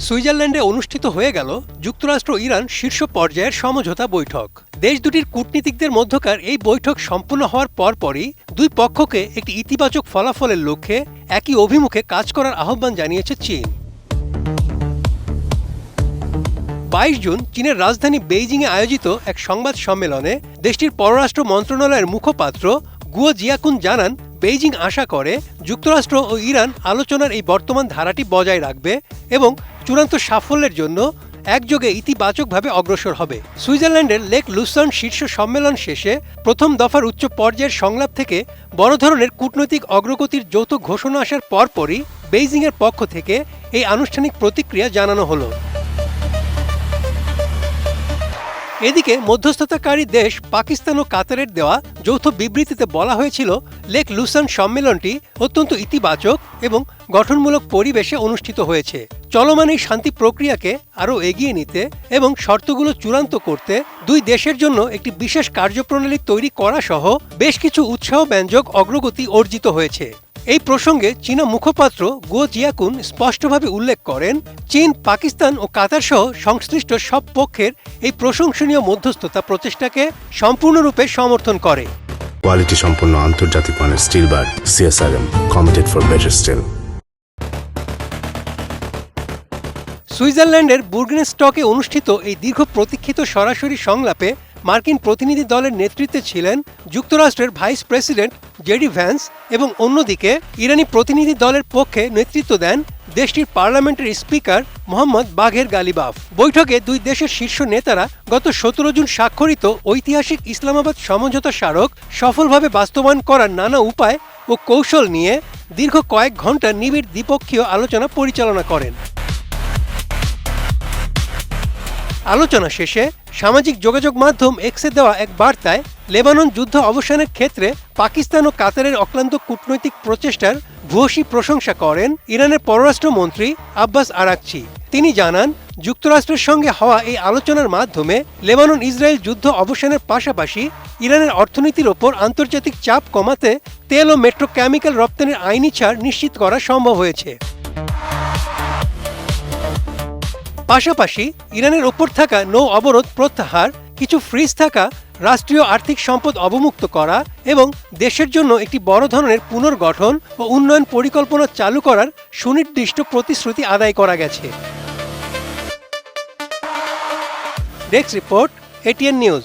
সুইজারল্যান্ডে অনুষ্ঠিত হয়ে গেল যুক্তরাষ্ট্র ইরান শীর্ষ পর্যায়ের সমঝোতা বৈঠক। দেশ দুটির কূটনীতিকদের মধ্যকার এই বৈঠক সম্পূর্ণ হওয়ার পরপরই দুই পক্ষকে একটি ইতিবাচক ফলাফলের লক্ষ্যে একই অভিমুখে কাজ করার আহ্বান জানিয়েছে চীন। ২২ জুন চীনের রাজধানী বেইজিংয়ে আয়োজিত এক সংবাদ সম্মেলনে দেশটির পররাষ্ট্র মন্ত্রণালয়ের মুখপাত্র গুয়ো জিয়াকুন জানান, বেইজিং আশা করে যুক্তরাষ্ট্র ও ইরান আলোচনার এই বর্তমান ধারাটি বজায় রাখবে এবং চূড়ান্ত সাফল্যের জন্য একযোগে ইতিবাচকভাবে অগ্রসর হবে। সুইজারল্যান্ডের লেক লুসার্ন শীর্ষ সম্মেলন শেষে প্রথম দফার উচ্চ পর্যায়ের সংলাপ থেকে বড় ধরনের কূটনৈতিক অগ্রগতির যৌথ ঘোষণা আসার পরপরই বেইজিংয়ের পক্ষ থেকে এই আনুষ্ঠানিক প্রতিক্রিয়া জানানো হলো। এদিকে মধ্যস্থতাকারী দেশ পাকিস্তান ও কাতারের দেওয়া যৌথ বিবৃতিতে বলা হয়েছিল, লেক লুসার্ন সম্মেলনটি অত্যন্ত ইতিবাচক এবং গঠনমূলক পরিবেশে অনুষ্ঠিত হয়েছে। চলমান এই শান্তি প্রক্রিয়াকে আরও এগিয়ে নিতে এবং শর্তগুলো চূড়ান্ত করতে দুই দেশের জন্য একটি বিশেষ কার্যপ্রণালী তৈরি করা সহ বেশ কিছু উৎসাহব্যঞ্জক অগ্রগতি অর্জিত হয়েছে। এই প্রসঙ্গে চীনা মুখপাত্র গুয়ো জিয়াকুন স্পষ্টভাবে উল্লেখ করেন, চীন, পাকিস্তান ও কাতার সহ সংশ্লিষ্ট সব পক্ষের এই প্রশংসনীয় মধ্যস্থতা প্রচেষ্টাকে সম্পূর্ণরূপে সমর্থন করে। কোয়ালিটি সম্পন্ন আন্তর্জাতিক মানের still bar CSRM, committed for better still. সুইজারল্যান্ডের বুর্গেনস্টকে অনুষ্ঠিত এই দীর্ঘ প্রতীক্ষিত সরাসরি সংলাপে মার্কিন প্রতিনিধি দলের নেতৃত্বে ছিলেন যুক্তরাষ্ট্রের ভাইস প্রেসিডেন্ট জেডি ভ্যান্স এবং অন্যদিকে ইরানি প্রতিনিধি দলের পক্ষে নেতৃত্ব দেন দেশটির পার্লামেন্টের স্পিকার মোহাম্মদ বাঘের গালিবাফ। বৈঠকে দুই দেশের শীর্ষ নেতারা গত ১৭ জুন স্বাক্ষরিত ঐতিহাসিক ইসলামাবাদ সমঝোতা স্মারক সফলভাবে বাস্তবায়ন করার নানা উপায় ও কৌশল নিয়ে দীর্ঘ কয়েক ঘণ্টা নিবিড় দ্বিপক্ষীয় আলোচনা পরিচালনা করেন। আলোচনা শেষে সামাজিক যোগাযোগ মাধ্যম এক্সে দেওয়া এক বার্তায় লেবানন যুদ্ধ অবসানের ক্ষেত্রে পাকিস্তান ও কাতারের অক্লান্ত কূটনৈতিক প্রচেষ্টার ভূয়সী প্রশংসা করেন ইরানের পররাষ্ট্রমন্ত্রী আব্বাস আরাকচি। তিনি জানান, যুক্তরাষ্ট্রের সঙ্গে হওয়া এই আলোচনার মাধ্যমে লেবানন ইসরায়েল যুদ্ধ অবসানের পাশাপাশি ইরানের অর্থনীতির ওপর আন্তর্জাতিক চাপ কমাতে তেল ও মেট্রোকেমিক্যাল রপ্তানির আইনি ছাড় নিশ্চিত করা সম্ভব হয়েছে। পাশাপাশি ইরানের ওপর থাকা নৌ অবরোধ প্রত্যাহার, কিছু ফ্রিজ থাকা রাষ্ট্রীয় আর্থিক সম্পদ অবমুক্ত করা এবং দেশের জন্য একটি বড় ধরনের পুনর্গঠন ও উন্নয়ন পরিকল্পনা চালু করার সুনির্দিষ্ট প্রতিশ্রুতি আদায় করা গেছে। Desk report, ATN news.